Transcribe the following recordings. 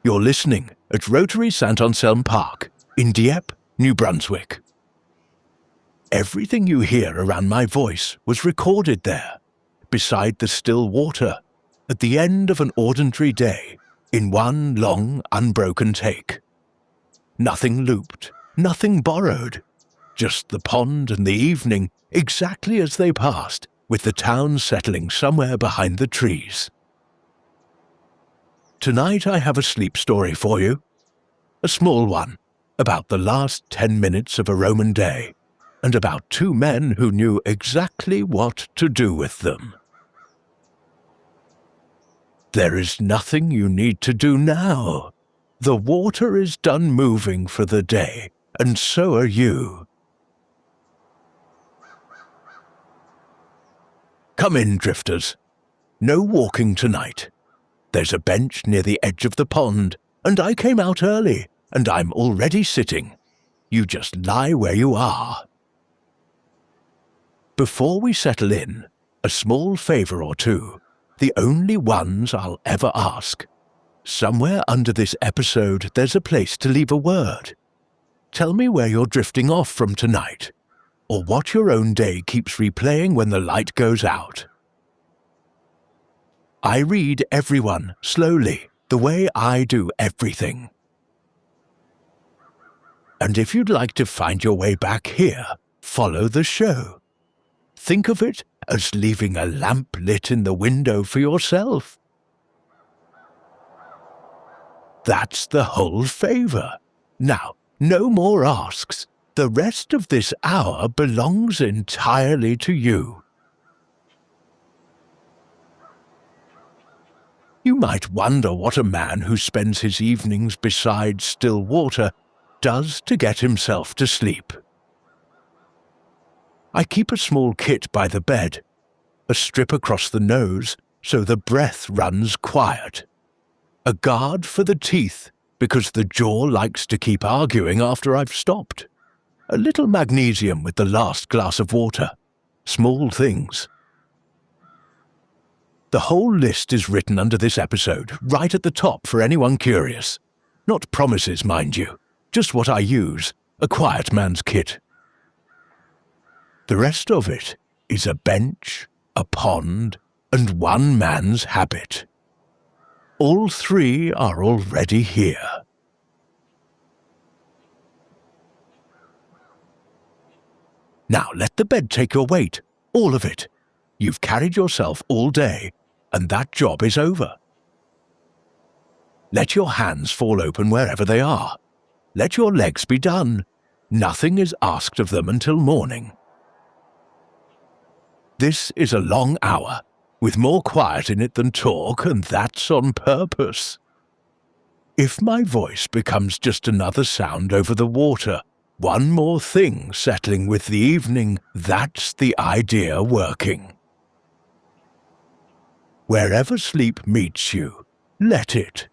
You're listening at Rotary St-Anselme Park in Dieppe, New Brunswick. Everything you hear around my voice was recorded there, beside the still water, at the end of an ordinary day, in one long, unbroken take. Nothing looped, nothing borrowed, just the pond and the evening exactly as they passed, with the town settling somewhere behind the trees. Tonight I have a sleep story for you, a small one, about the last 10 minutes of a Roman day, and about two men who knew exactly what to do with them. There is nothing you need to do now. The water is done moving for the day, and so are you. Come in, drifters. No walking tonight. There's a bench near the edge of the pond, and I came out early, and I'm already sitting. You just lie where you are. Before we settle in, a small favour or two, the only ones I'll ever ask. Somewhere under this episode there's a place to leave a word. Tell me where you're drifting off from tonight, or what your own day keeps replaying when the light goes out. I read everyone slowly, the way I do everything. And if you'd like to find your way back here, follow the show. Think of it as leaving a lamp lit in the window for yourself. That's the whole favour. Now, no more asks. The rest of this hour belongs entirely to you. You might wonder what a man who spends his evenings beside still water does to get himself to sleep. I keep a small kit by the bed, a strip across the nose so the breath runs quiet, a guard for the teeth because the jaw likes to keep arguing after I've stopped, a little magnesium with the last glass of water, small things. The whole list is written under this episode, right at the top for anyone curious. Not promises, mind you, just what I use, a quiet man's kit. The rest of it is a bench, a pond, and one man's habit. All three are already here. Now let the bed take your weight, all of it. You've carried yourself all day, and that job is over. Let your hands fall open wherever they are. Let your legs be done. Nothing is asked of them until morning. This is a long hour, with more quiet in it than talk, and that's on purpose. If my voice becomes just another sound over the water, one more thing settling with the evening, that's the idea working. Wherever sleep meets you, let it.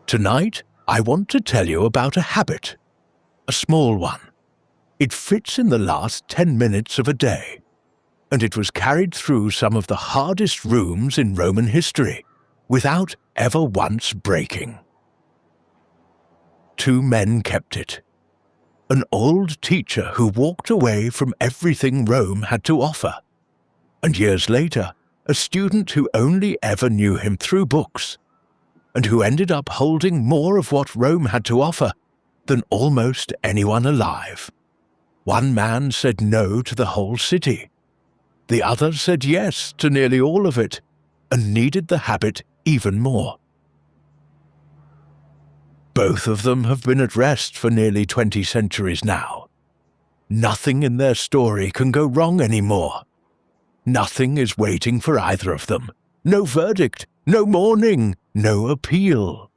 Tonight, I want to tell you about a habit, a small one. It fits in the last 10 minutes of a day, and it was carried through some of the hardest rooms in Roman history, without ever once breaking. Two men kept it. An old teacher who walked away from everything Rome had to offer, and years later, a student who only ever knew him through books, and who ended up holding more of what Rome had to offer than almost anyone alive. One man said no to the whole city. The other said yes to nearly all of it, and needed the habit even more. Both of them have been at rest for nearly 20 centuries now. Nothing in their story can go wrong anymore. Nothing is waiting for either of them. No verdict, no mourning, no appeal.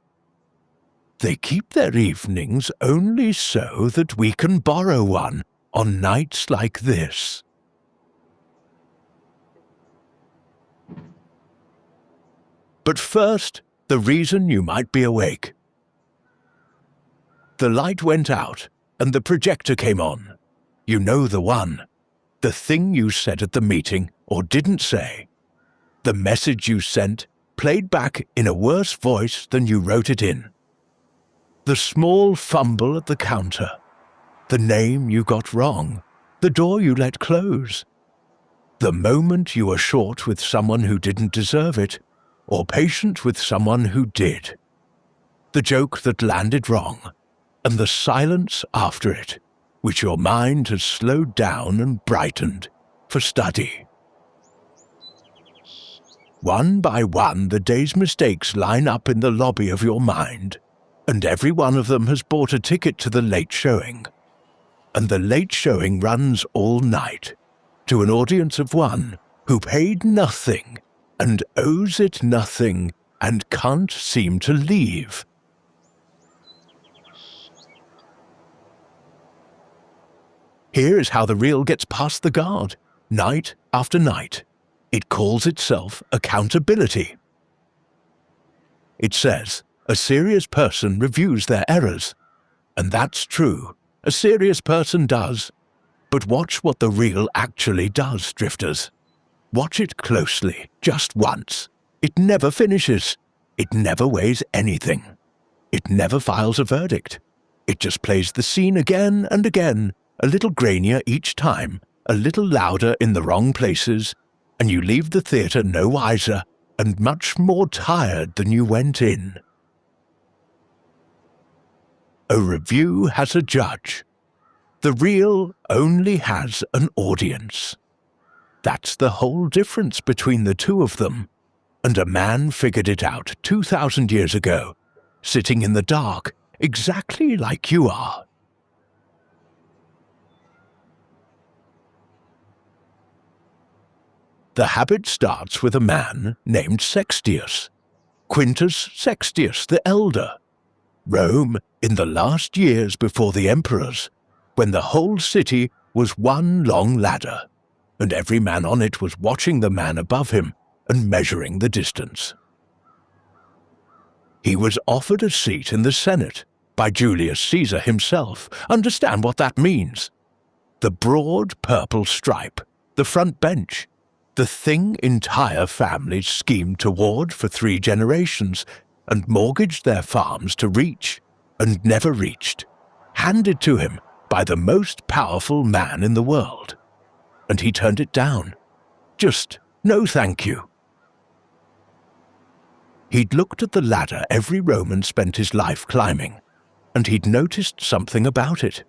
They keep their evenings only so that we can borrow one on nights like this. But first, the reason you might be awake. The light went out, and the projector came on. You know the one. The thing you said at the meeting, or didn't say. The message you sent played back in a worse voice than you wrote it in. The small fumble at the counter, the name you got wrong, the door you let close, the moment you were short with someone who didn't deserve it, or patient with someone who did, the joke that landed wrong, and the silence after it, which your mind has slowed down and brightened for study. One by one, the day's mistakes line up in the lobby of your mind, and every one of them has bought a ticket to the late showing. And the late showing runs all night, to an audience of one who paid nothing and owes it nothing and can't seem to leave. Here is how the real gets past the guard, night after night. It calls itself accountability. It says, a serious person reviews their errors. And that's true, a serious person does. But watch what the real actually does, drifters. Watch it closely, just once. It never finishes. It never weighs anything. It never files a verdict. It just plays the scene again and again, a little grainier each time, a little louder in the wrong places, and you leave the theatre no wiser and much more tired than you went in. A review has a judge. The real only has an audience. That's the whole difference between the two of them, and a man figured it out 2,000 years ago, sitting in the dark, exactly like you are. The habit starts with a man named Sextius, Quintus Sextius the Elder. Rome, in the last years before the emperors, when the whole city was one long ladder, and every man on it was watching the man above him and measuring the distance. He was offered a seat in the Senate by Julius Caesar himself. Understand what that means. The broad purple stripe, the front bench, the thing entire families schemed toward for 3 generations and mortgaged their farms to reach, and never reached, handed to him by the most powerful man in the world. And he turned it down. Just, no thank you. He'd looked at the ladder every Roman spent his life climbing, and he'd noticed something about it.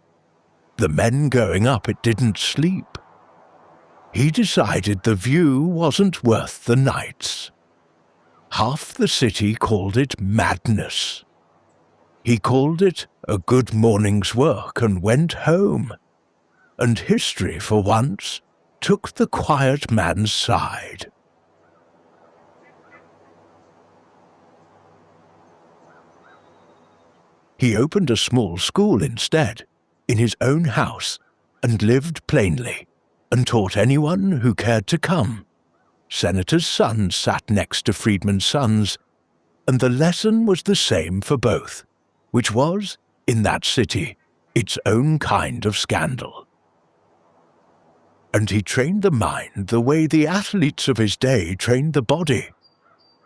The men going up it didn't sleep. He decided the view wasn't worth the nights. Half the city called it madness. He called it a good morning's work and went home. And history, for once, took the quiet man's side. He opened a small school instead, in his own house, and lived plainly, and taught anyone who cared to come. Senators' sons sat next to freedmen's sons, and the lesson was the same for both, which was, in that city, its own kind of scandal. And he trained the mind the way the athletes of his day trained the body.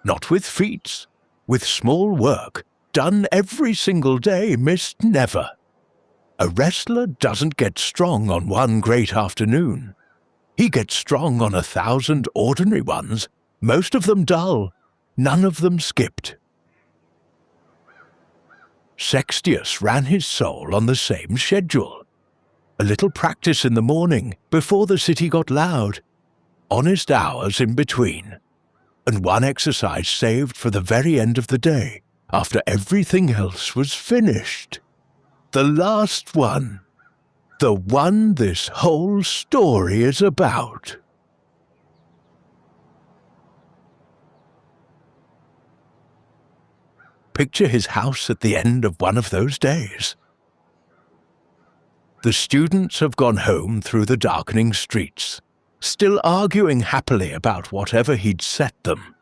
Not with feats, with small work, done every single day, missed never. A wrestler doesn't get strong on one great afternoon. He gets strong on 1,000 ordinary ones, most of them dull, none of them skipped. Sextius ran his soul on the same schedule. A little practice in the morning, before the city got loud, honest hours in between, and one exercise saved for the very end of the day, after everything else was finished. The last one. The one this whole story is about. Picture his house at the end of one of those days. The students have gone home through the darkening streets, still arguing happily about whatever he'd set them.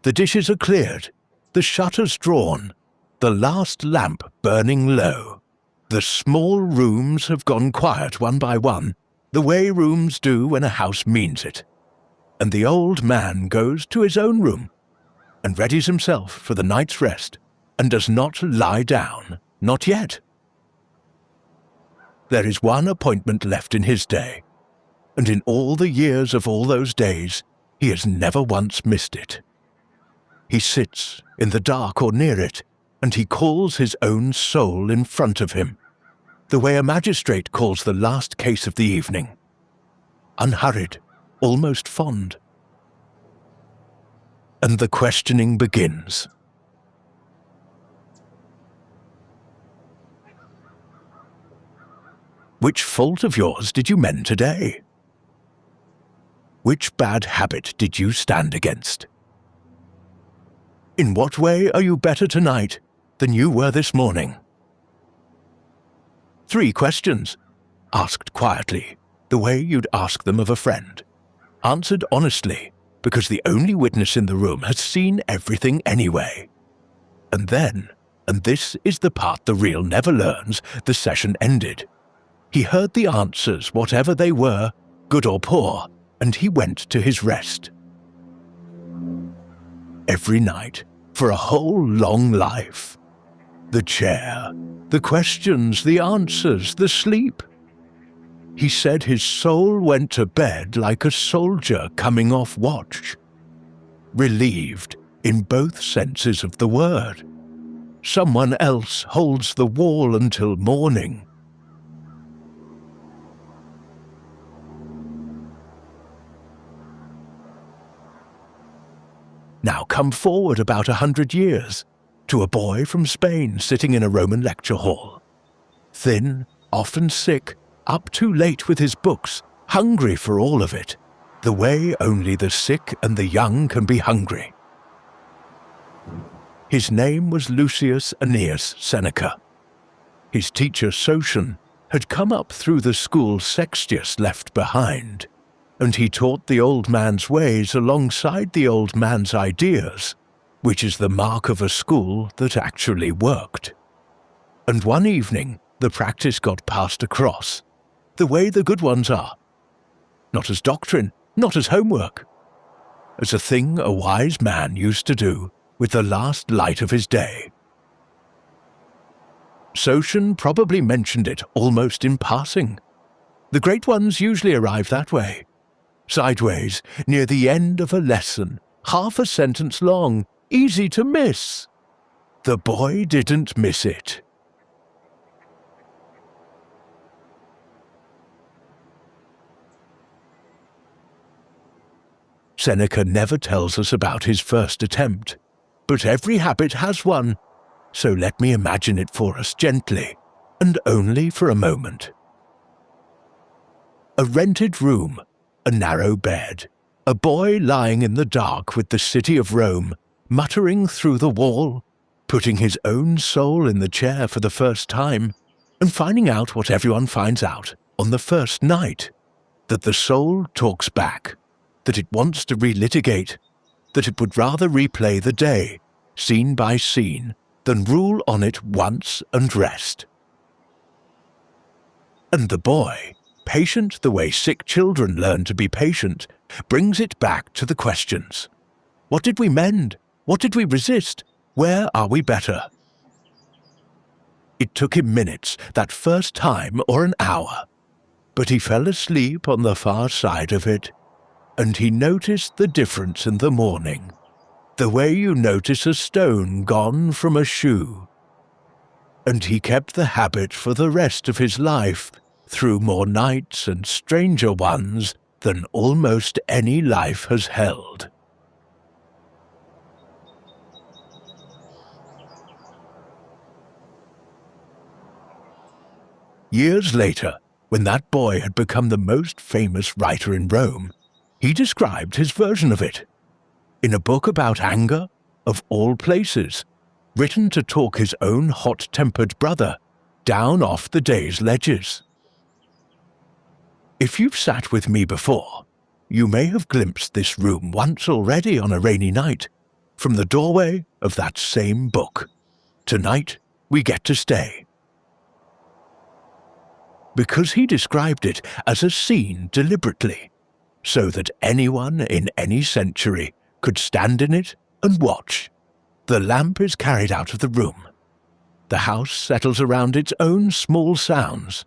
The dishes are cleared, the shutters drawn, the last lamp burning low. The small rooms have gone quiet one by one, the way rooms do when a house means it. and the old man goes to his own room and readies himself for the night's rest and does not lie down, not yet. There is one appointment left in his day, and in all the years of all those days, he has never once missed it. He sits in the dark or near it, and he calls his own soul in front of him, the way a magistrate calls the last case of the evening. Unhurried, almost fond. And the questioning begins. Which fault of yours did you mend today? Which bad habit did you stand against? In what way are you better tonight than you were this morning? 3 questions, asked quietly, the way you'd ask them of a friend, answered honestly, because the only witness in the room has seen everything anyway. And then, and this is the part the real never learns, the session ended. He heard the answers, whatever they were, good or poor, and he went to his rest. Every night, for a whole long life. The chair, the questions, the answers, the sleep. He said his soul went to bed like a soldier coming off watch. Relieved in both senses of the word. Someone else holds the wall until morning. Now come forward about 100 years, to a boy from Spain sitting in a Roman lecture hall. Thin, often sick, up too late with his books, hungry for all of it, the way only the sick and the young can be hungry. His name was Lucius Annaeus Seneca. His teacher Socian had come up through the school Sextius left behind, and he taught the old man's ways alongside the old man's ideas, which is the mark of a school that actually worked. And one evening, the practice got passed across, the way the good ones are. Not as doctrine, not as homework. As a thing a wise man used to do with the last light of his day. Socian probably mentioned it almost in passing. The great ones usually arrive that way. Sideways, near the end of a lesson, half a sentence long, easy to miss. The boy didn't miss it. Seneca never tells us about his first attempt, but every habit has one, so let me imagine it for us gently, and only for a moment. A rented room, a narrow bed, a boy lying in the dark with the city of Rome, muttering through the wall, putting his own soul in the chair for the first time, and finding out what everyone finds out on the first night, that the soul talks back, that it wants to relitigate, that it would rather replay the day, scene by scene, than rule on it once and rest. And the boy, patient the way sick children learn to be patient, brings it back to the questions. What did we mend? What did we resist? Where are we better? It took him minutes, that first time, or an hour, but he fell asleep on the far side of it, and he noticed the difference in the morning, the way you notice a stone gone from a shoe. And he kept the habit for the rest of his life, through more nights and stranger ones than almost any life has held. Years later, when that boy had become the most famous writer in Rome, he described his version of it, in a book about anger, of all places, written to talk his own hot-tempered brother down off the day's ledges. If you've sat with me before, you may have glimpsed this room once already on a rainy night, from the doorway of that same book. Tonight, we get to stay. Because he described it as a scene deliberately, so that anyone in any century could stand in it and watch. The lamp is carried out of the room. The house settles around its own small sounds.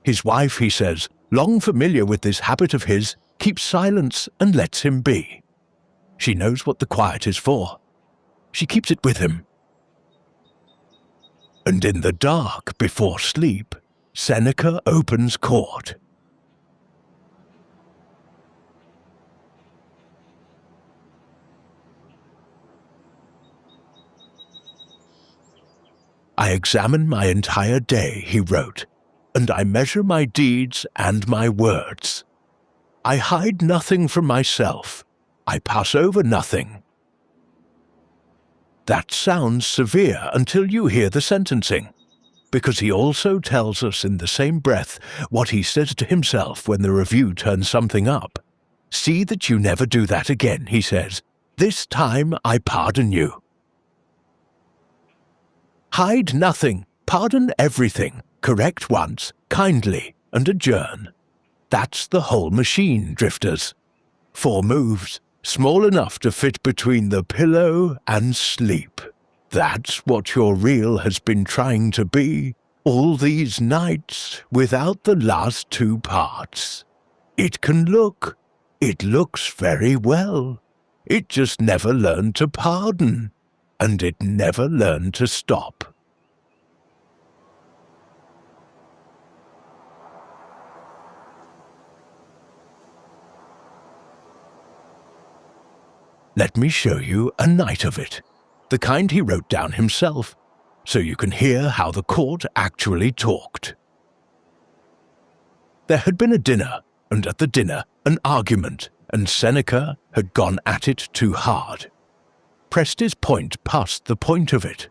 His wife, he says, long familiar with this habit of his, keeps silence and lets him be. She knows what the quiet is for. She keeps it with him. And in the dark, before sleep, Seneca opens court. I examine my entire day, he wrote, and I measure my deeds and my words. I hide nothing from myself. I pass over nothing. That sounds severe until you hear the sentencing, because he also tells us in the same breath what he says to himself when the review turns something up. See that you never do that again, he says. This time I pardon you. Hide nothing, pardon everything, correct once, kindly, and adjourn. That's the whole machine, drifters. 4 moves, small enough to fit between the pillow and sleep. That's what your reel has been trying to be all these nights without the last 2 parts. It looks very well. It just never learned to pardon, and it never learned to stop. Let me show you a night of it, the kind he wrote down himself, so you can hear how the court actually talked. There had been a dinner, and at the dinner an argument, and Seneca had gone at it too hard. Pressed his point past the point of it,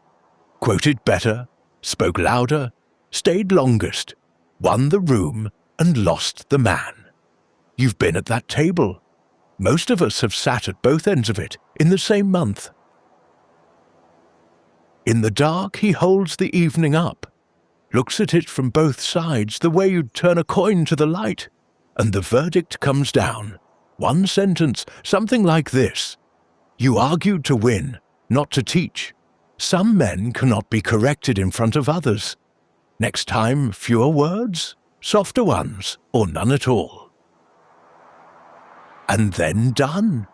quoted better, spoke louder, stayed longest, won the room, and lost the man. You've been at that table. Most of us have sat at both ends of it in the same month. In the dark he holds the evening up, looks at it from both sides the way you'd turn a coin to the light, and the verdict comes down. 1 sentence, something like this. You argued to win, not to teach. Some men cannot be corrected in front of others. Next time, fewer words, softer ones, or none at all. And then done.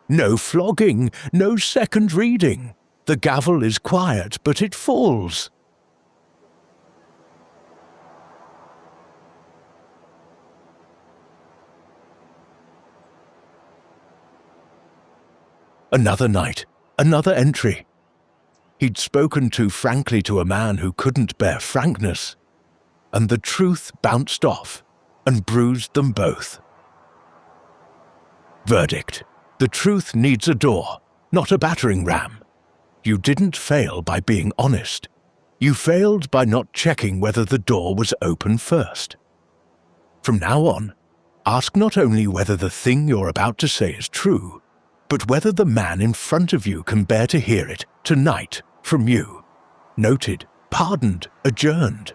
No flogging, no second reading. The gavel is quiet, but it falls. Another night, another entry. He'd spoken too frankly to a man who couldn't bear frankness, and the truth bounced off and bruised them both. Verdict: the truth needs a door, not a battering ram. You didn't fail by being honest. You failed by not checking whether the door was open first. From now on, ask not only whether the thing you're about to say is true, but whether the man in front of you can bear to hear it tonight from you. Noted, pardoned, adjourned.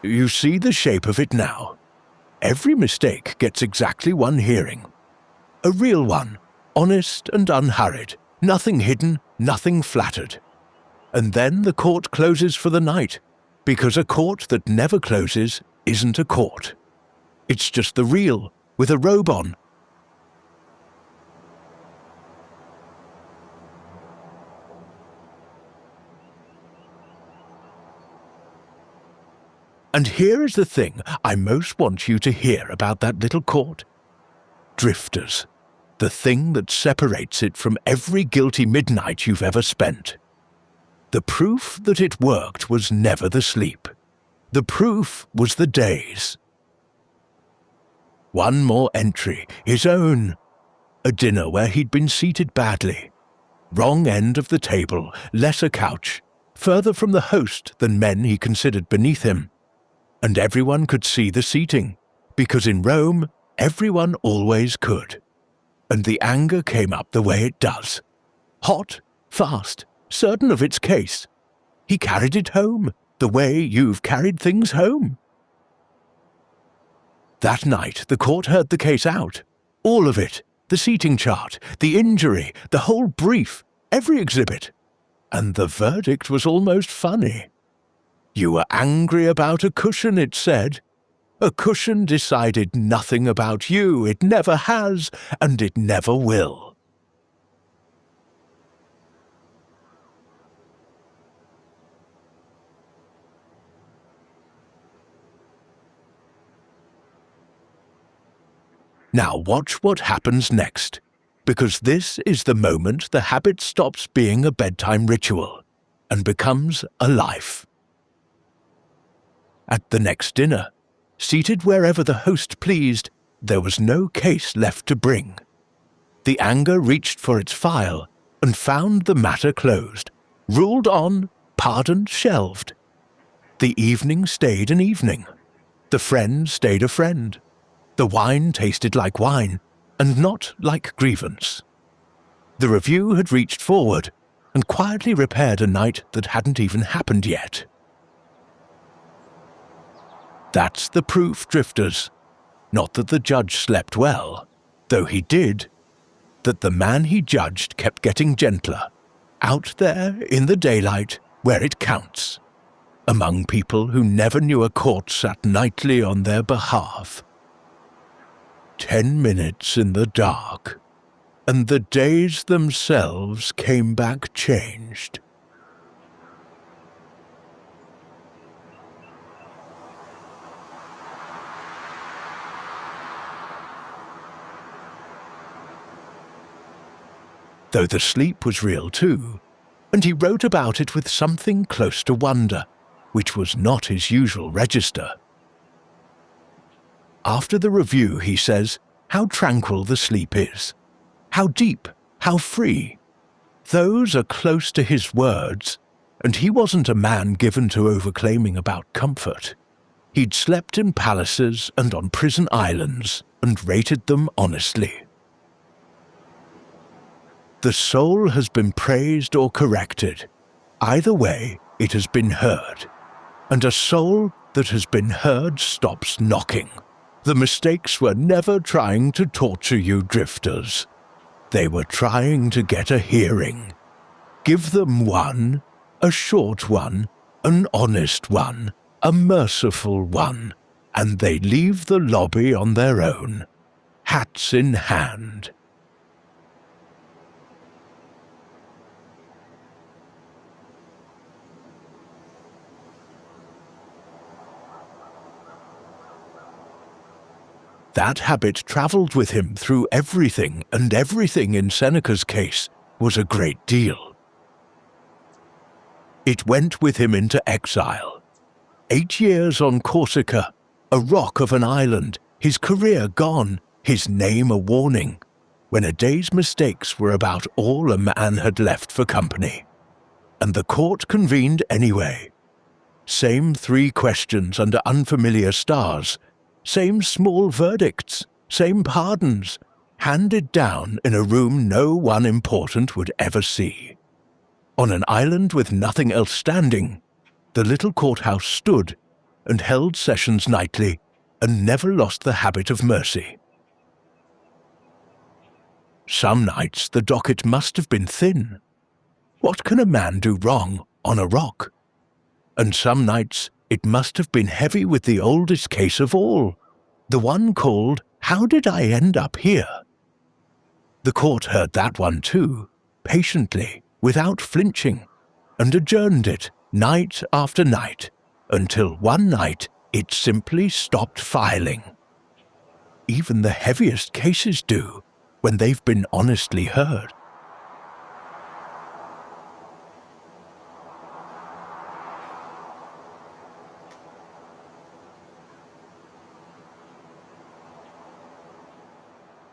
You see the shape of it now. Every mistake gets exactly 1 hearing. A real one, honest and unhurried, nothing hidden, nothing flattered. And then the court closes for the night, because a court that never closes isn't a court. It's just the reel, with a robe on. And here is the thing I most want you to hear about that little court. Drifters. The thing that separates it from every guilty midnight you've ever spent. The proof that it worked was never the sleep. The proof was the days. 1 more entry, his own. A dinner where he'd been seated badly. Wrong end of the table, lesser couch, further from the host than men he considered beneath him. And everyone could see the seating, because in Rome, everyone always could. And the anger came up the way it does. Hot, fast, certain of its case. He carried it home, the way you've carried things home. That night the court heard the case out. All of it. The seating chart, the injury, the whole brief, every exhibit. And the verdict was almost funny. You were angry about a cushion, it said. A cushion decided nothing about you. It never has, and it never will. Now watch what happens next, because this is the moment the habit stops being a bedtime ritual and becomes a life. At the next dinner, seated wherever the host pleased, there was no case left to bring. The anger reached for its file and found the matter closed, ruled on, pardon shelved. The evening stayed an evening. The friend stayed a friend. The wine tasted like wine, and not like grievance. The review had reached forward and quietly repaired a night that hadn't even happened yet. That's the proof, drifters. Not that the judge slept well, though he did. That the man he judged kept getting gentler, out there in the daylight where it counts, among people who never knew a court sat nightly on their behalf. 10 minutes in the dark, and the days themselves came back changed. Though the sleep was real too, and he wrote about it with something close to wonder, which was not his usual register. After the review, he says, how tranquil the sleep is, how deep, how free. Those are close to his words, and he wasn't a man given to overclaiming about comfort. He'd slept in palaces and on prison islands, and rated them honestly. The soul has been praised or corrected. Either way, it has been heard. And a soul that has been heard stops knocking. The mistakes were never trying to torture you, drifters. They were trying to get a hearing. Give them one, a short one, an honest one, a merciful one, and they leave the lobby on their own, hats in hand. That habit travelled with him through everything, and everything in Seneca's case was a great deal. It went with him into exile. 8 years on Corsica, a rock of an island, his career gone, his name a warning, when a day's mistakes were about all a man had left for company. And the court convened anyway. Same 3 questions under unfamiliar stars, same small verdicts, same pardons, handed down in a room no one important would ever see. On an island with nothing else standing, the little courthouse stood and held sessions nightly and never lost the habit of mercy. Some nights the docket must have been thin. What can a man do wrong on a rock? And some nights it must have been heavy with the oldest case of all, the one called, "How did I end up here?" The court heard that one too, patiently, without flinching, and adjourned it night after night, until one night it simply stopped filing. Even the heaviest cases do, when they've been honestly heard.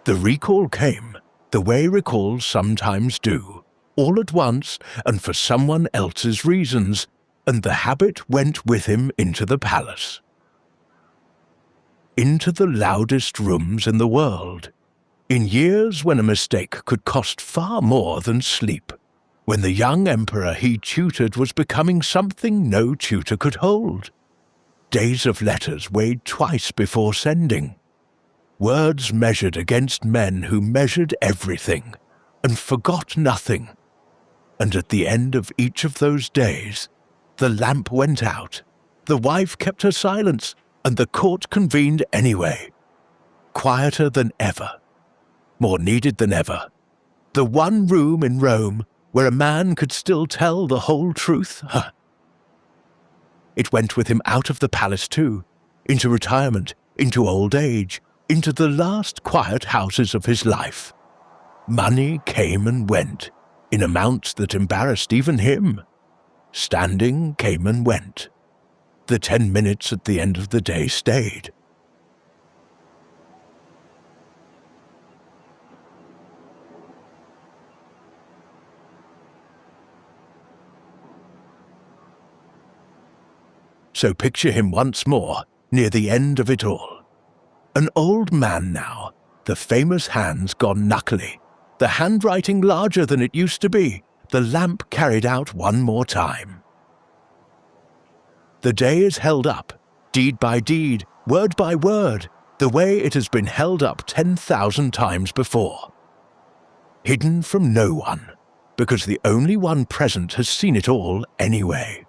The recall came, the way recalls sometimes do, all at once and for someone else's reasons, and the habit went with him into the palace. Into the loudest rooms in the world, in years when a mistake could cost far more than sleep, when the young emperor he tutored was becoming something no tutor could hold. days of letters weighed twice before sending, words measured against men who measured everything and forgot nothing. And at the end of each of those days, the lamp went out, the wife kept her silence, and the court convened anyway. Quieter than ever, more needed than ever. The one room in Rome where a man could still tell the whole truth. It went with him out of the palace too, into retirement, into old age, into the last quiet houses of his life. Money came and went, in amounts that embarrassed even him. Standing came and went. The 10 minutes at the end of the day stayed. So picture him once more, near the end of it all. An old man now, the famous hands gone knuckly, the handwriting larger than it used to be, the lamp carried out one more time. The day is held up, deed by deed, word by word, the way it has been held up 10,000 times before. Hidden from no one, because the only one present has seen it all anyway.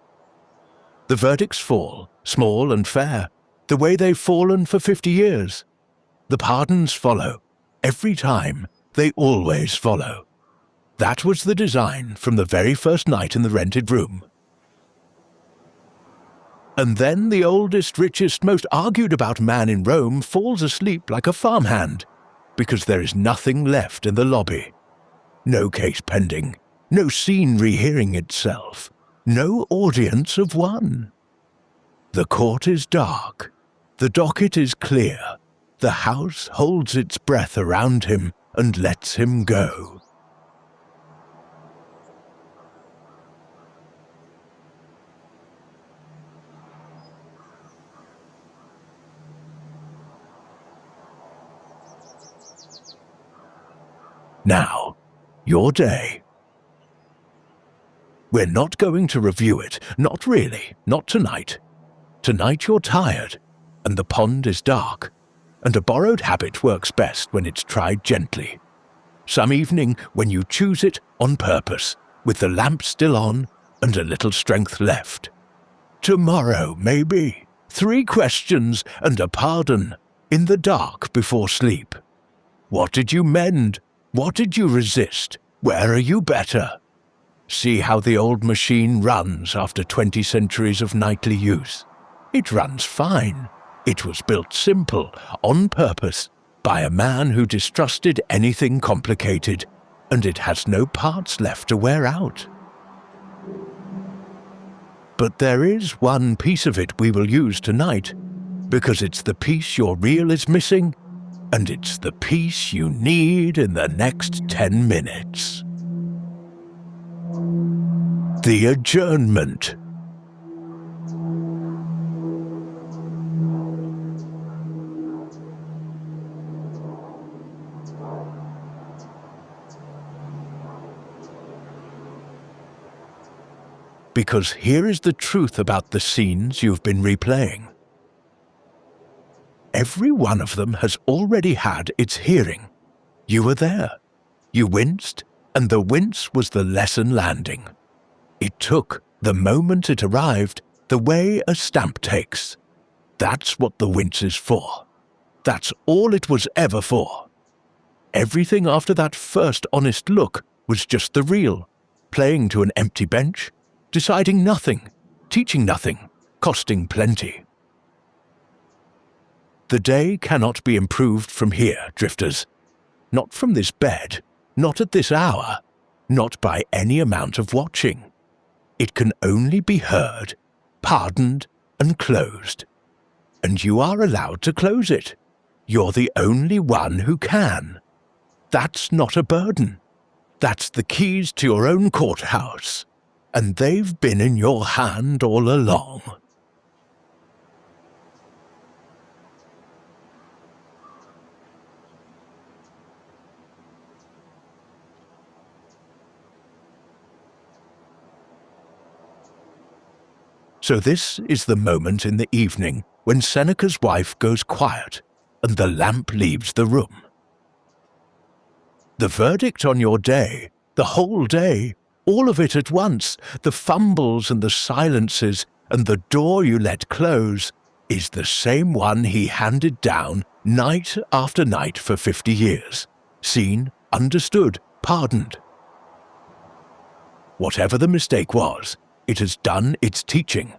The verdicts fall, small and fair, the way they've fallen for 50 years. The pardons follow. Every time, they always follow. That was the design from the very first night in the rented room. And then the oldest, richest, most argued about man in Rome falls asleep like a farmhand, because there is nothing left in the lobby. No case pending, no scene rehearing itself, no audience of one. The court is dark, the docket is clear, the house holds its breath around him and lets him go. Now, your day. We're not going to review it, not really, not tonight. Tonight you're tired, and the pond is dark, and a borrowed habit works best when it's tried gently. Some evening when you choose it on purpose, with the lamp still on and a little strength left. Tomorrow, maybe, 3 questions and a pardon, in the dark before sleep. What did you mend? What did you resist? Where are you better? See how the old machine runs after 20 centuries of nightly use. It runs fine. It was built simple, on purpose, by a man who distrusted anything complicated, and it has no parts left to wear out. But there is one piece of it we will use tonight, because it's the piece your reel is missing, and it's the piece you need in the next 10 minutes. The adjournment. Because here is the truth about the scenes you've been replaying. Every one of them has already had its hearing. You were there. You winced, and the wince was the lesson landing. It took, the moment it arrived, the way a stamp takes. That's what the wince is for. That's all it was ever for. Everything after that first honest look was just the reel, playing to an empty bench, deciding nothing, teaching nothing, costing plenty. The day cannot be improved from here, drifters. Not from this bed, not at this hour, not by any amount of watching. It can only be heard, pardoned, and closed. And you are allowed to close it. You're the only one who can. That's not a burden. That's the keys to your own courthouse. And they've been in your hand all along. So this is the moment in the evening when Seneca's wife goes quiet and the lamp leaves the room. The verdict on your day, the whole day, all of it at once, the fumbles and the silences and the door you let close, is the same one he handed down night after night for 50 years, seen, understood, pardoned. Whatever the mistake was, it has done its teaching.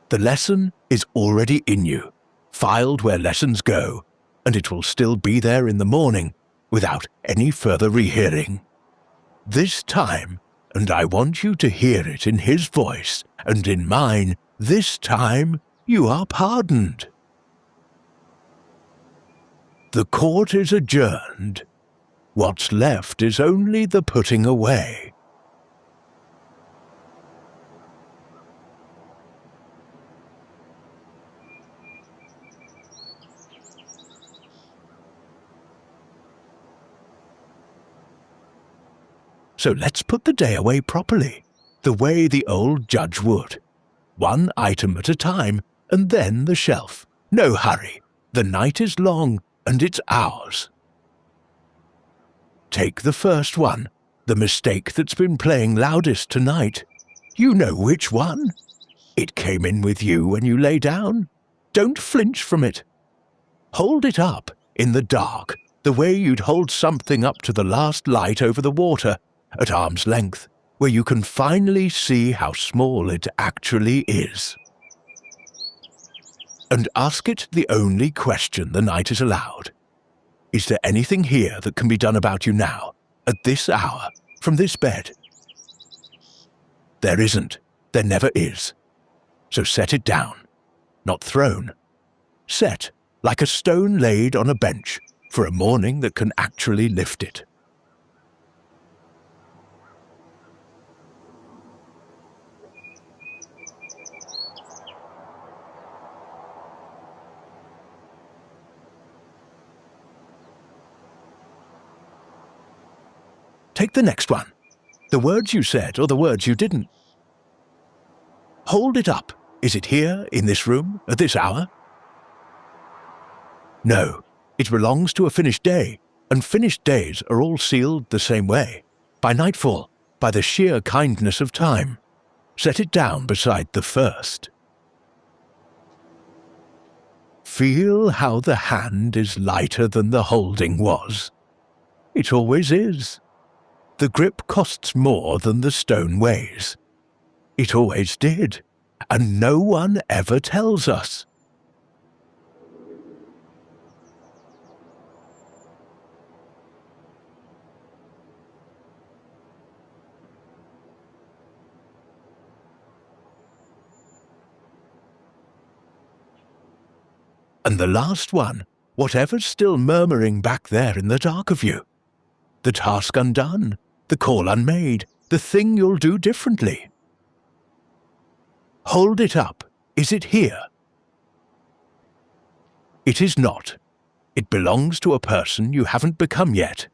The lesson is already in you, filed where lessons go, and it will still be there in the morning without any further rehearing. This time, and I want you to hear it in his voice and in mine, this time you are pardoned. The court is adjourned. What's left is only the putting away. So let's put the day away properly, the way the old judge would. One item at a time, and then the shelf. No hurry. The night is long, and it's ours. Take the first one, the mistake that's been playing loudest tonight. You know which one. It came in with you when you lay down. Don't flinch from it. Hold it up, in the dark, the way you'd hold something up to the last light over the water, at arm's length, where you can finally see how small it actually is. And ask it the only question the night is allowed. Is there anything here that can be done about you now, at this hour, from this bed? There isn't. There never is. So set it down. Not thrown. Set, like a stone laid on a bench, for a morning that can actually lift it. Take the next one. The words you said or the words you didn't. Hold it up. Is it here, in this room, at this hour? No, it belongs to a finished day, and finished days are all sealed the same way, by nightfall, by the sheer kindness of time. Set it down beside the first. Feel how the hand is lighter than the holding was. It always is. The grip costs more than the stone weighs. It always did, and no one ever tells us. And the last one, whatever's still murmuring back there in the dark of you. The task undone, the call unmade, the thing you'll do differently. Hold it up. Is it here? It is not. It belongs to a person you haven't become yet.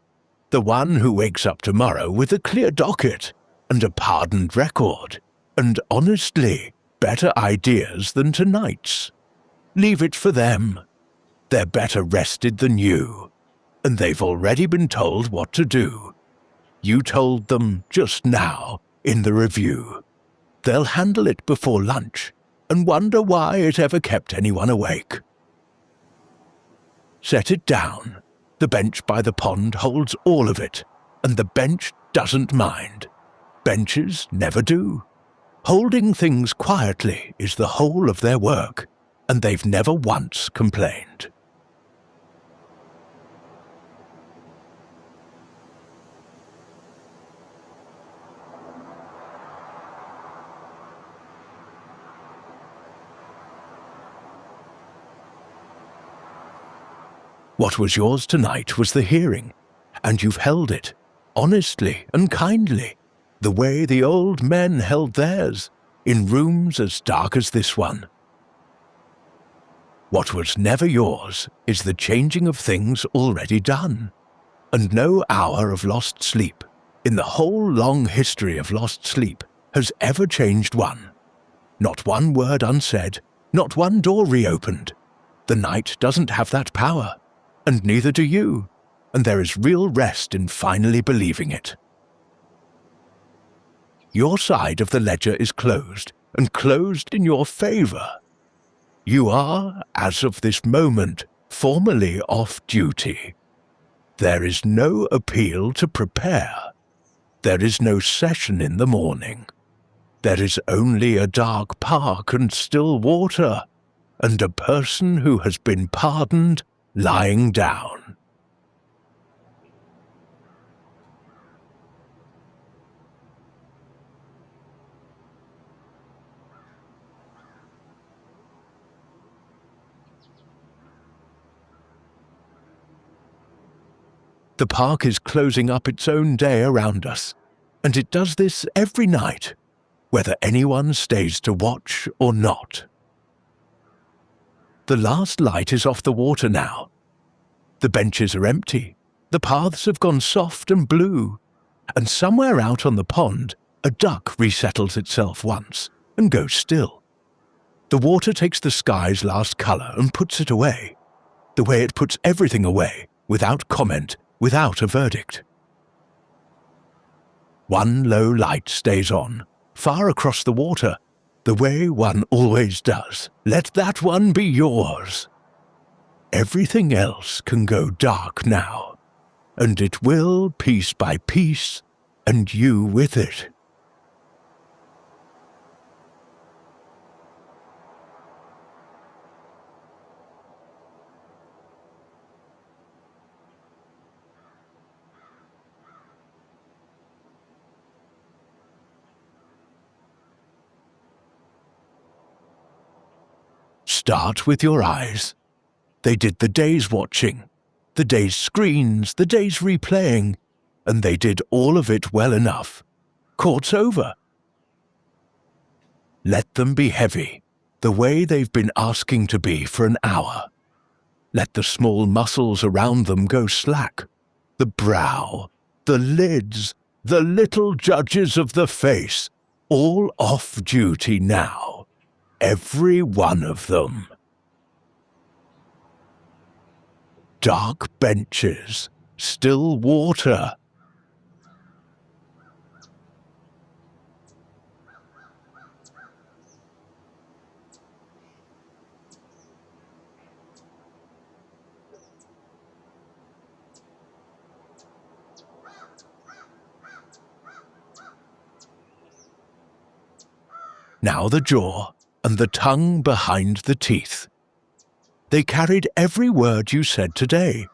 The one who wakes up tomorrow with a clear docket and a pardoned record, and honestly, better ideas than tonight's. Leave it for them. They're better rested than you, and they've already been told what to do. You told them just now in the review. They'll handle it before lunch and wonder why it ever kept anyone awake. Set it down. The bench by the pond holds all of it, and the bench doesn't mind. Benches never do. Holding things quietly is the whole of their work, and they've never once complained. What was yours tonight was the hearing, and you've held it, honestly and kindly, the way the old men held theirs, in rooms as dark as this one. What was never yours is the changing of things already done, and no hour of lost sleep, in the whole long history of lost sleep, has ever changed one. Not one word unsaid, not one door reopened. The night doesn't have that power, and neither do you, and there is real rest in finally believing it. Your side of the ledger is closed, and closed in your favor. You are, as of this moment, formally off duty. There is no appeal to prepare. There is no session in the morning. There is only a dark park and still water, and a person who has been pardoned lying down. The park is closing up its own day around us, and it does this every night, whether anyone stays to watch or not. The last light is off the water now. The benches are empty, the paths have gone soft and blue, and somewhere out on the pond a duck resettles itself once and goes still. The water takes the sky's last colour and puts it away, the way it puts everything away, without comment, without a verdict. One low light stays on, far across the water, the way one always does. Let that one be yours. Everything else can go dark now, and it will piece by piece, and you with it. Start with your eyes. They did the day's watching, the day's screens, the day's replaying, and they did all of it well enough. Court's over. Let them be heavy, the way they've been asking to be for an hour. Let the small muscles around them go slack. The brow, the lids, the little judges of the face, all off duty now. Every one of them. Dark benches, still water. Now the jaw, and the tongue behind the teeth. They carried every word you said today,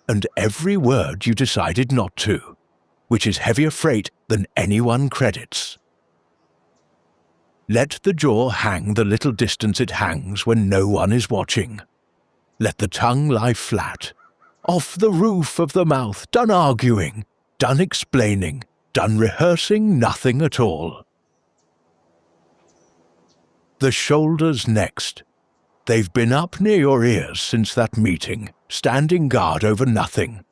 and every word you decided not to, which is heavier freight than anyone credits. Let the jaw hang the little distance it hangs when no one is watching. Let the tongue lie flat, off the roof of the mouth, done arguing, done explaining, done rehearsing nothing at all. The shoulders next. They've been up near your ears since that meeting, standing guard over nothing.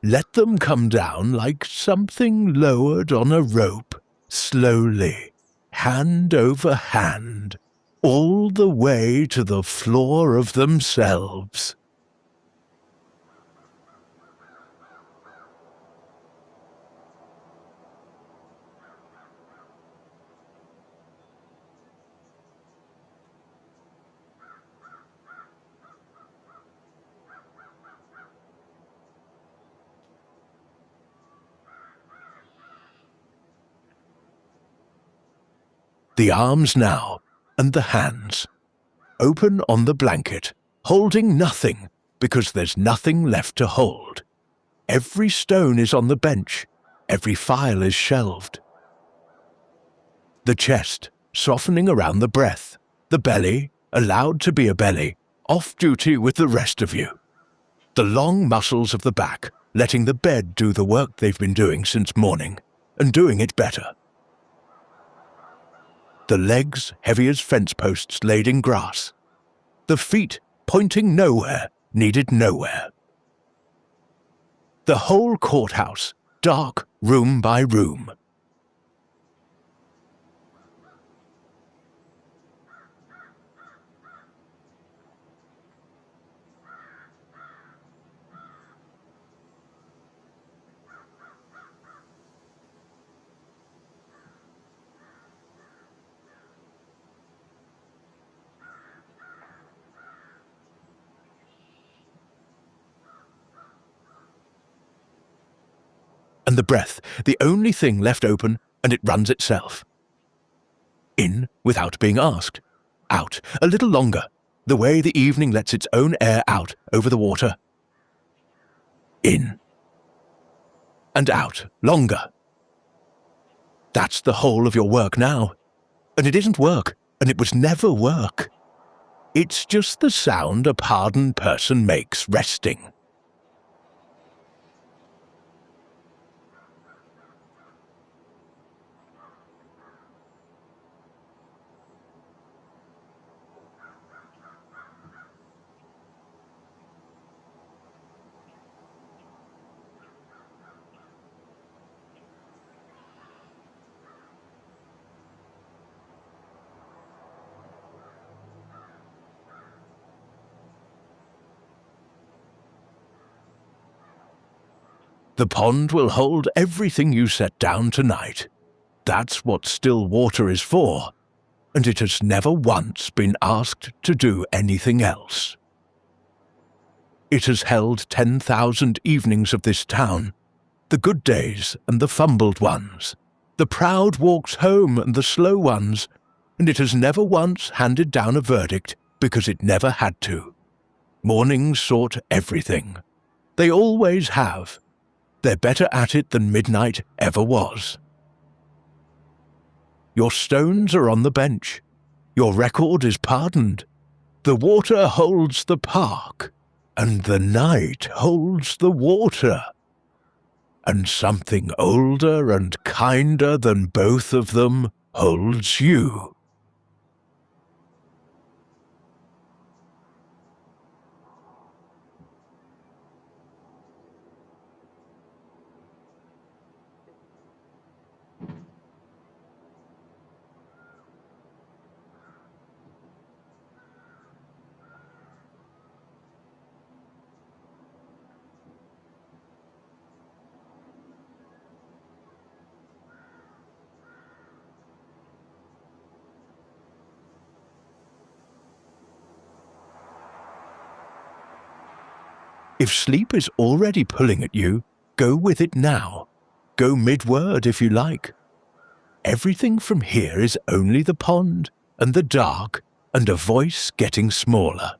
Let them come down like something lowered on a rope, slowly, hand over hand, all the way to the floor of themselves. The arms now, and the hands. Open on the blanket, holding nothing, because there's nothing left to hold. Every stone is on the bench, every file is shelved. The chest, softening around the breath. The belly, allowed to be a belly, off duty with the rest of you. The long muscles of the back, letting the bed do the work they've been doing since morning, and doing it better. The legs heavy as fence posts laid in grass. The feet pointing nowhere, needed nowhere. The whole courthouse, dark room by room. and the breath the only thing left open, and it runs itself. In without being asked. Out a little longer, the way the evening lets its own air out over the water. In. And out, longer. That's the whole of your work now. And it isn't work, and it was never work. It's just the sound a pardoned person makes resting. The pond will hold everything you set down tonight. That's what still water is for, and it has never once been asked to do anything else. It has held 10,000 evenings of this town, the good days and the fumbled ones, the proud walks home and the slow ones, and it has never once handed down a verdict because it never had to. Mornings sort everything. They always have. They're better at it than midnight ever was. Your stones are on the bench. Your record is pardoned. The water holds the park, and the night holds the water. And something older and kinder than both of them holds you. If sleep is already pulling at you, go with it now. Go mid-word if you like. Everything from here is only the pond, and the dark, and a voice getting smaller.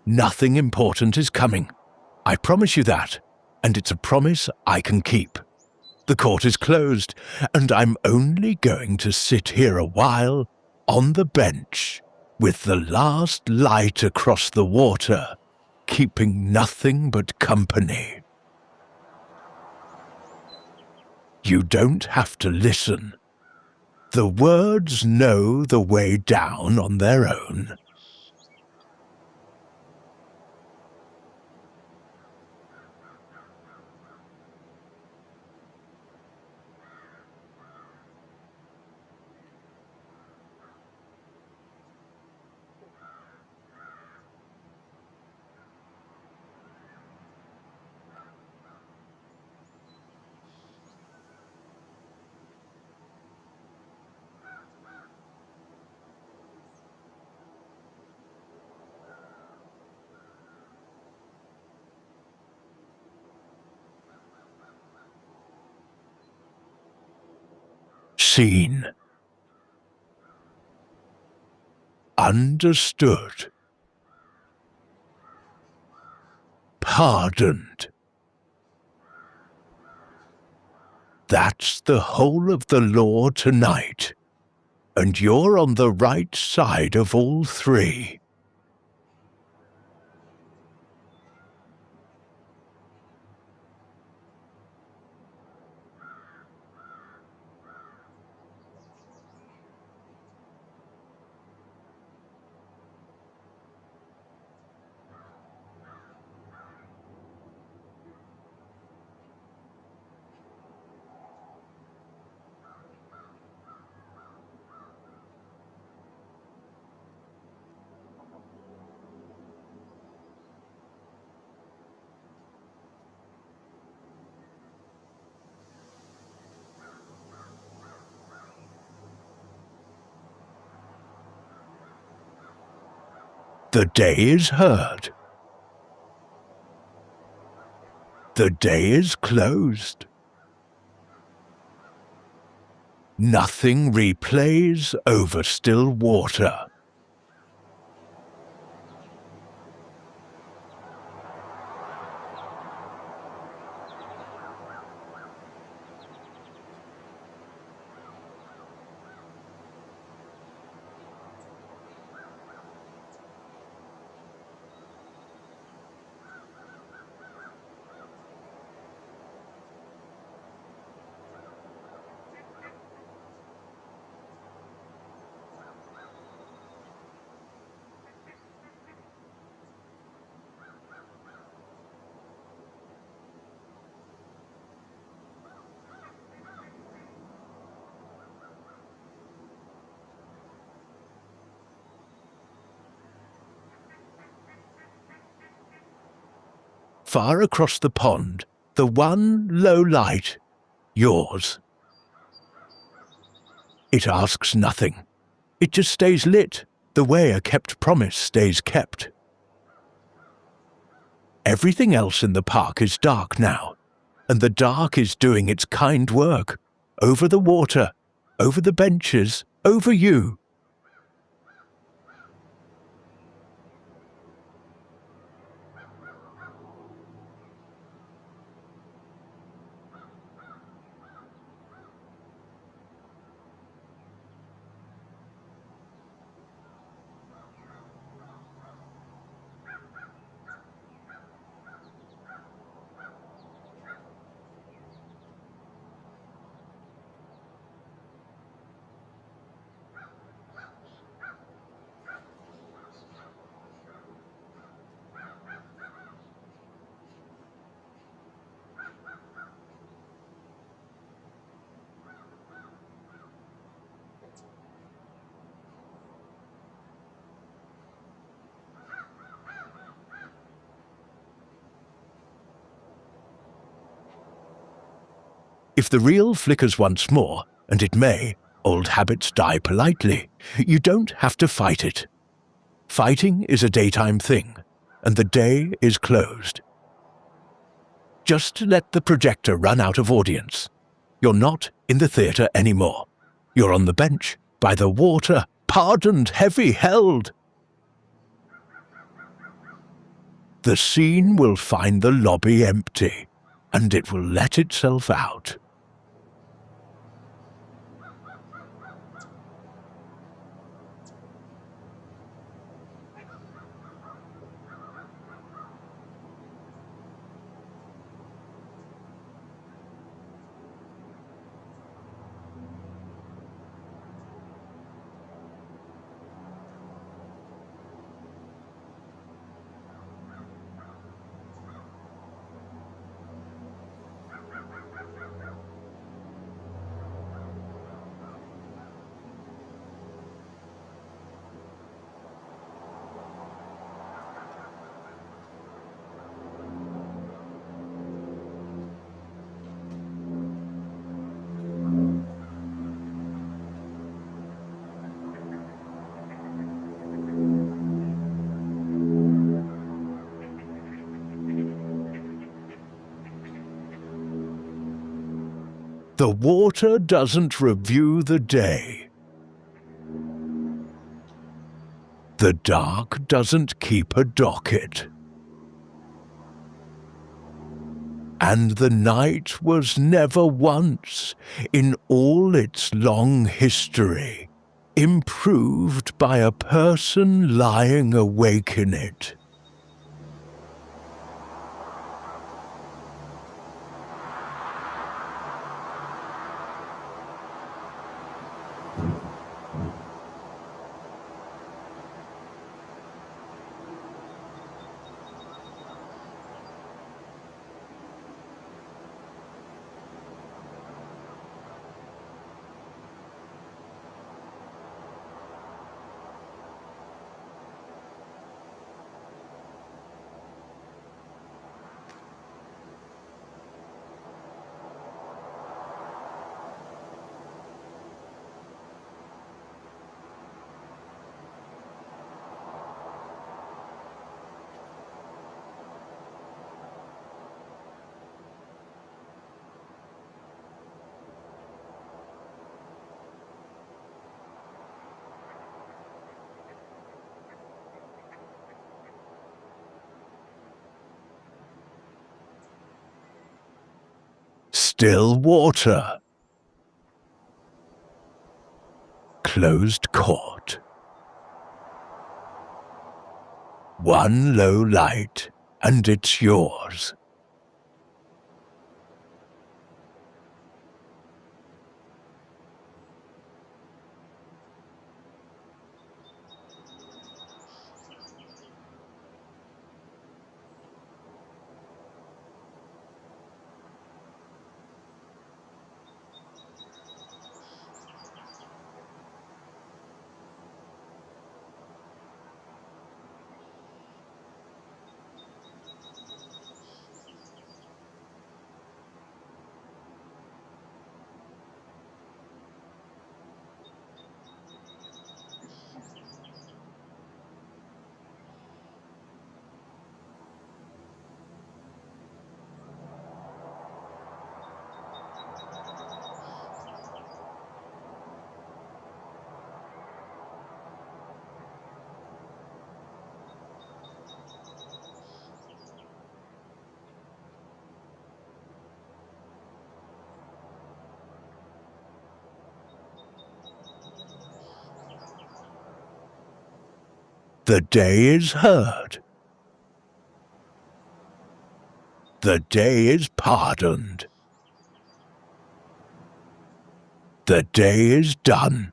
Nothing important is coming. I promise you that, and it's a promise I can keep. The court is closed, and I'm only going to sit here a while, on the bench, with the last light across the water, keeping nothing but company. You don't have to listen. The words know the way down on their own. Seen. Understood. Pardoned. That's the whole of the law tonight, and you're on the right side of all three. The day is heard. The day is closed. Nothing replays over still water. Far across the pond, the one low light, yours. It asks nothing. It just stays lit, the way a kept promise stays kept. Everything else in the park is dark now, and the dark is doing its kind work, over the water, over the benches, over you. If the reel flickers once more, and it may, old habits die politely, you don't have to fight it. Fighting is a daytime thing, and the day is closed. Just let the projector run out of audience. You're not in the theatre anymore. You're on the bench, by the water, pardoned, heavy held. The scene will find the lobby empty, and it will let itself out. The water doesn't review the day. The dark doesn't keep a docket. And the night was never once, in all its long history, improved by a person lying awake in it. Still water. Closed court. One low light, and it's yours. The day is heard. The day is pardoned. The day is done.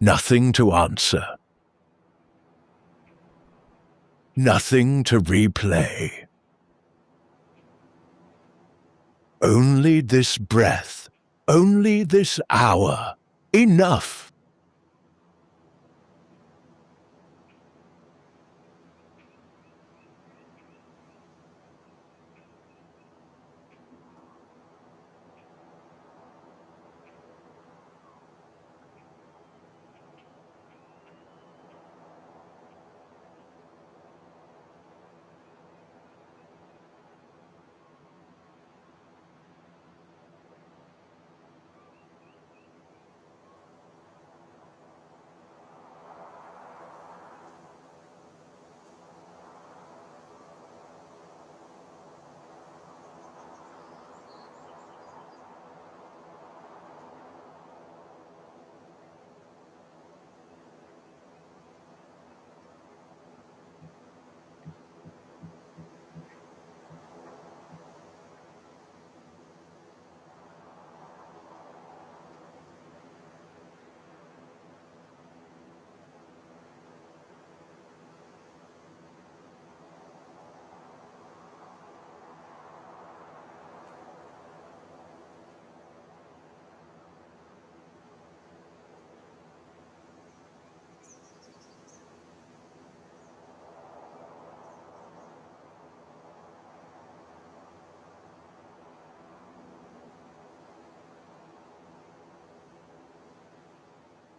Nothing to answer. Nothing to replay. Only this breath, only this hour. Enough.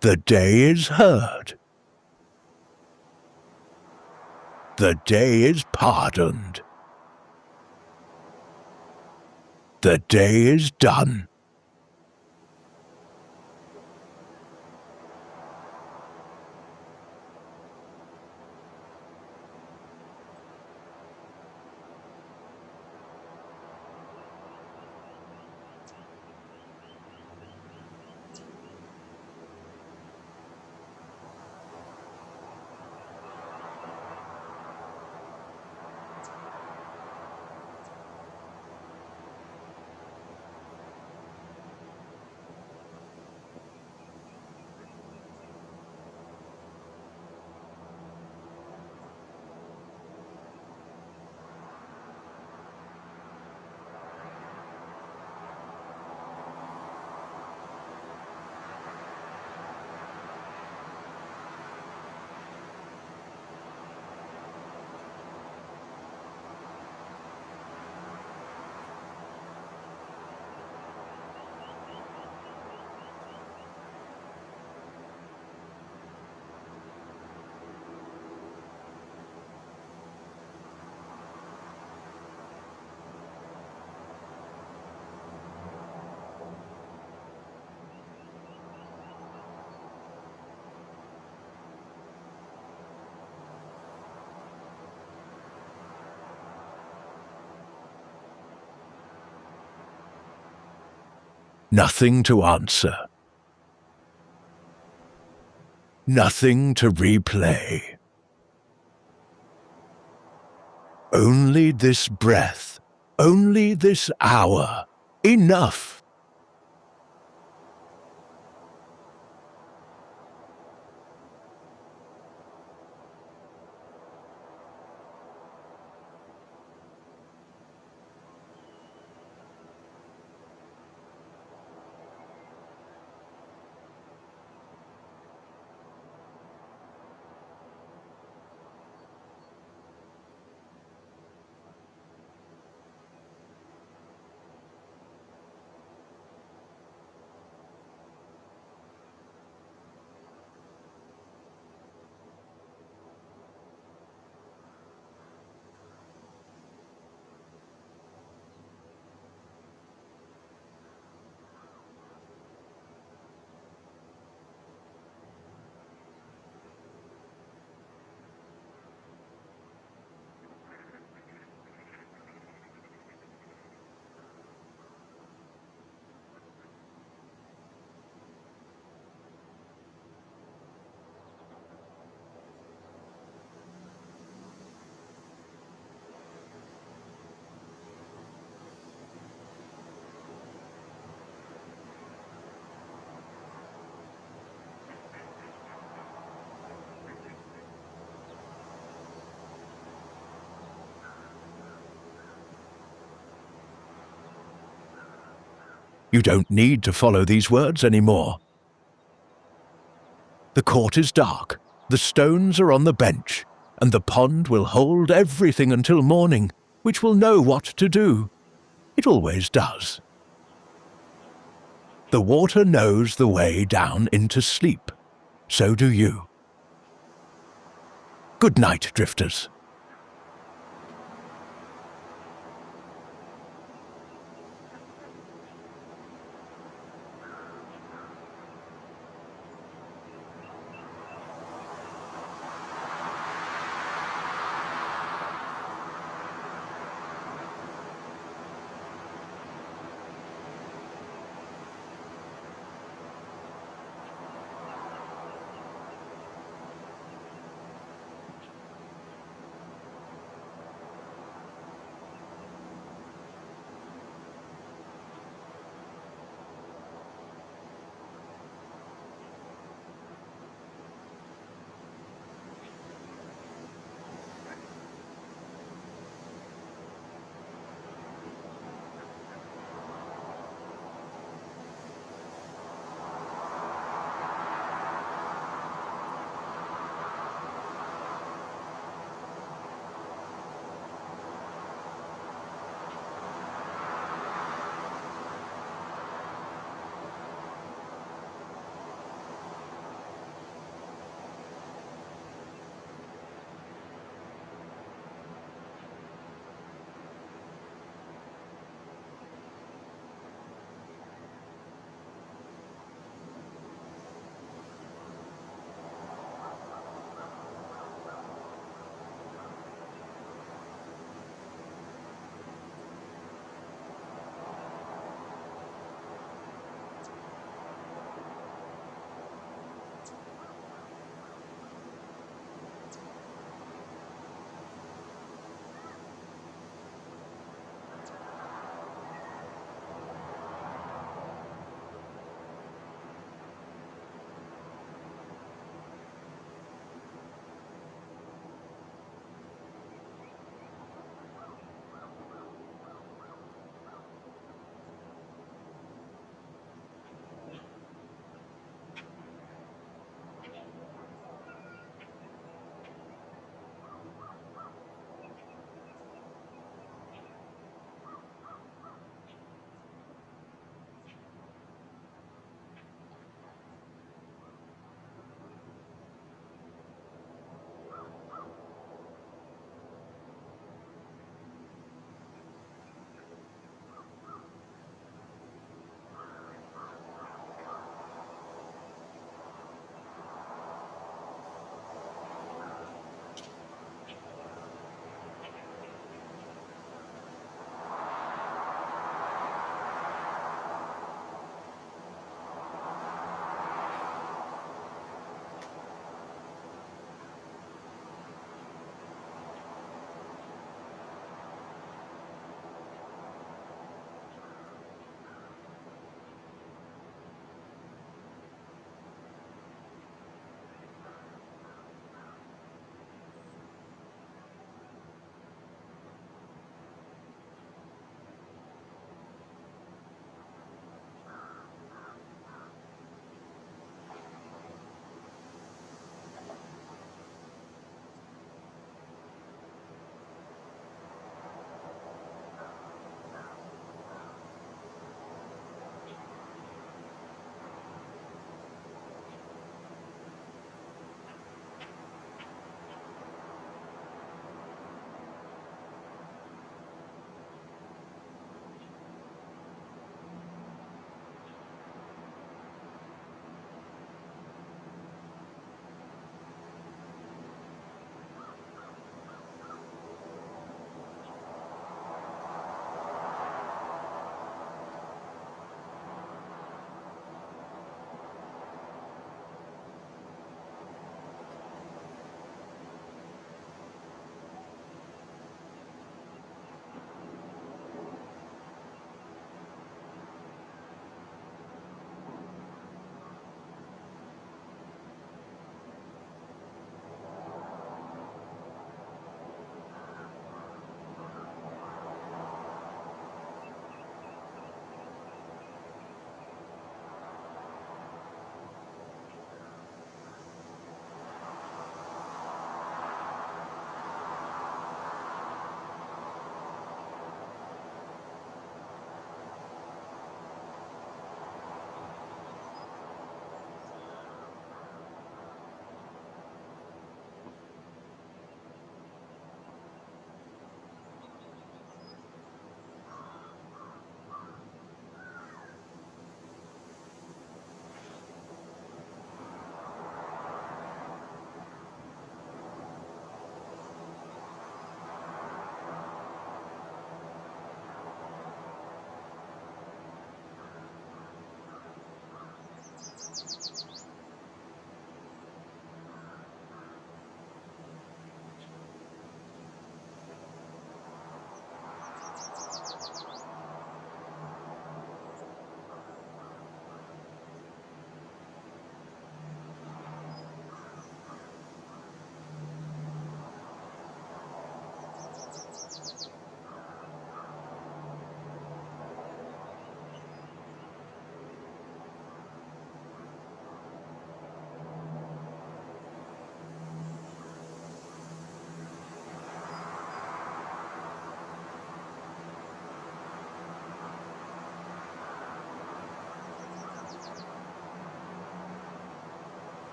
The day is heard. The day is pardoned. The day is done. Nothing to answer. Nothing to replay. Only this breath, only this hour. Enough. You don't need to follow these words anymore. The court is dark, the stones are on the bench, and the pond will hold everything until morning, which will know what to do. It always does. The water knows the way down into sleep. So do you. Good night, drifters.